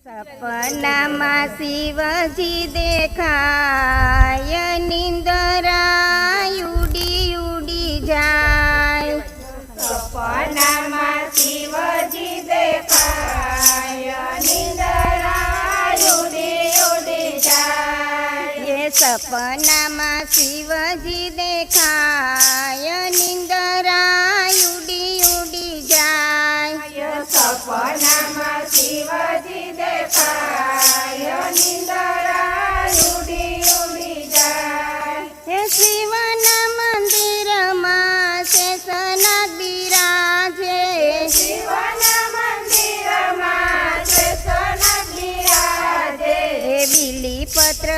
સપનામાં શિવજી દેખાય, નિંદરા ઉડી ઉડી જાય. સપનામાં શિવજી દેખાય, નિંદરા ઉડી ઉડી જાય. એ સપનામાં શિવજી દેખાય, નિંદરા ઉડી ઉડી જાય. સપનામાં શિવજી દેખાય, નિંદરા ઉડી ઉડી જાય. હે શિવના મંદિરમાં શેષનાગ બિરાજે, શિવના મંદિરમાં શેષનાગ બિરાજે. હે બીલીપત્ર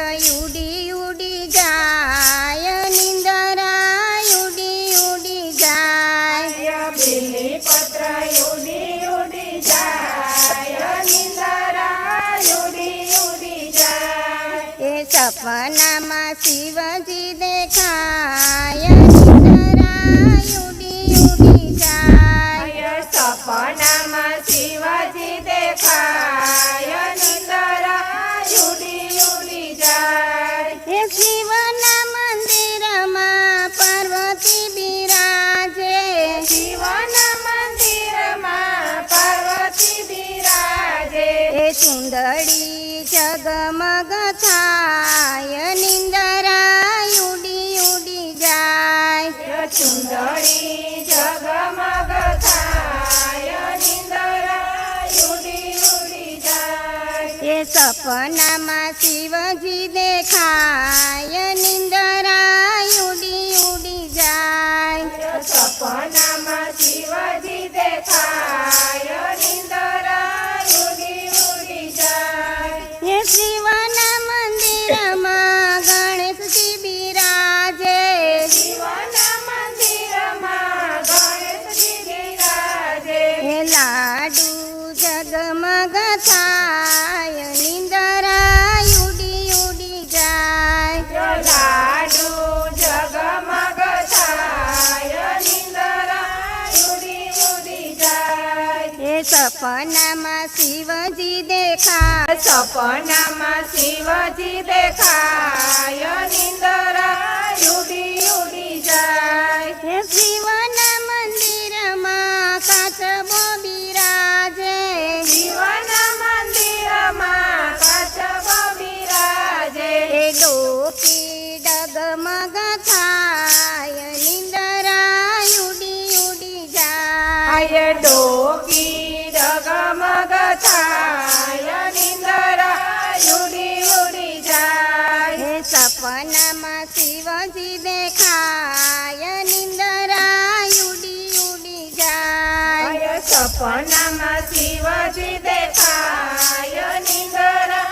ઉડી ઉડી જાય, નિંદરા ઉડી ઉડી જાય. બીલીપત્ર ઉડી ઉડી જાય, નિંદરા ઉડી ઉડી જાય. એ સપનામાં શિવજી દેખાય, નિંદરા ઉડી ઉડી જાય. સપનામાં શિવજી દેખાય, નિંદરા ઉડી ઉડી જાય. હે શિવના મંદિરમાં પાર્વતી બિરાજે, શિવના મંદિરમાં પાર્વતી બિરાજે. એ સુંદરી જગમગ થાય, નિંદરા ઉડી ઉડી જાય. સુંદરી જગમગ થાય, નિંદરા ઉડી ઉડી જાય. એ સપનામાં શિવજી દેખાય, નિંદરા ઉડી ઉડી જાય. સપનામાં શિવજી દેખાય, નિંદરા ઉડી ઉડી જાય. એ શિવના મંદિરમાં ગણેશજી બિરાજે, શિવના મંદિરમાં ગણેશજી બિરાજે. એ લાડુ જગમગ થાય, નિંદરા ઉડી ઉડી જાય. લાડુ જગમગ થાય, નિંદરા ઉડી ઉડી જાય. એ સપનામાં શિવજી દેખાય, સપનામાં શિવજી દેખાય, નિંદરા ઉડી ઉડી જાય. હે શિવના મંદિરમાં કાચબો બિરાજે, શિવના મંદિરમાં કાચબો બિરાજે. એ ડોકી ડગમગ થાય, નિંદરા ઉડી ઉડી જાય. ડોકી ડગમગ થાય, નિંદરા ઉડી ઉડી જાય. હે સપનામાં શિવજી દેખાય, નિંદરા ઉડી ઉડી જાય. સપનામાં શિવજી દેખાય, નિંદરા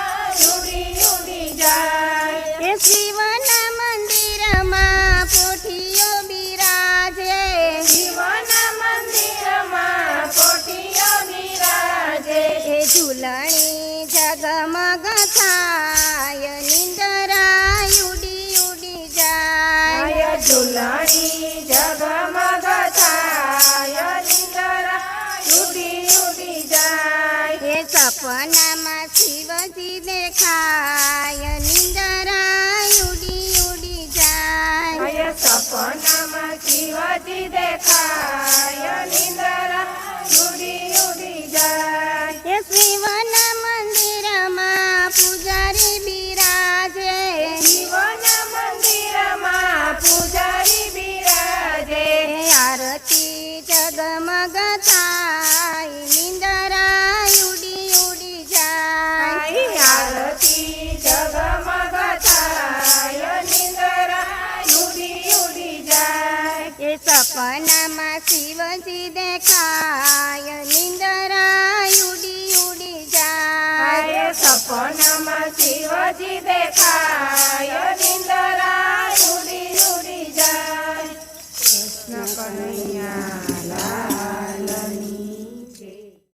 ઉડી ઉડી જાય. હે શિવના મંદિરમાં પોઠીઓ બિરાજે, શિવના મંદિરમાં પોઠીઓ બિરાજે. એ ઝૂલણી જગમગ થાય, નિંદરા ઉડી ઉડી જાય. ઝૂલણી જગમગ થાય, નિંદરા ઉડી ઉડી જાય. એ સપનામાં શિવજી દેખાય, નિંદરા ઉડી ઉડી જાય. સપનામાં શિવજી દેખાય, નિંદરા ઉડી ઉડી જાય. એ શિવના મંદિરમાં પૂજારી બિરાજે, શિવના મંદિરમાં પૂજારી બિરાજે. એ આરતી જગમગ થાય, નિંદરા ઉડી ઉડી જાય. આરતી જગમગ થાય, નિંદરા ઉડી ઉડી જાય. એ સપનામાં શિવજી દેખાય, નિંદરા ઉડી ઉડી જાય. સપનામાં શિવજી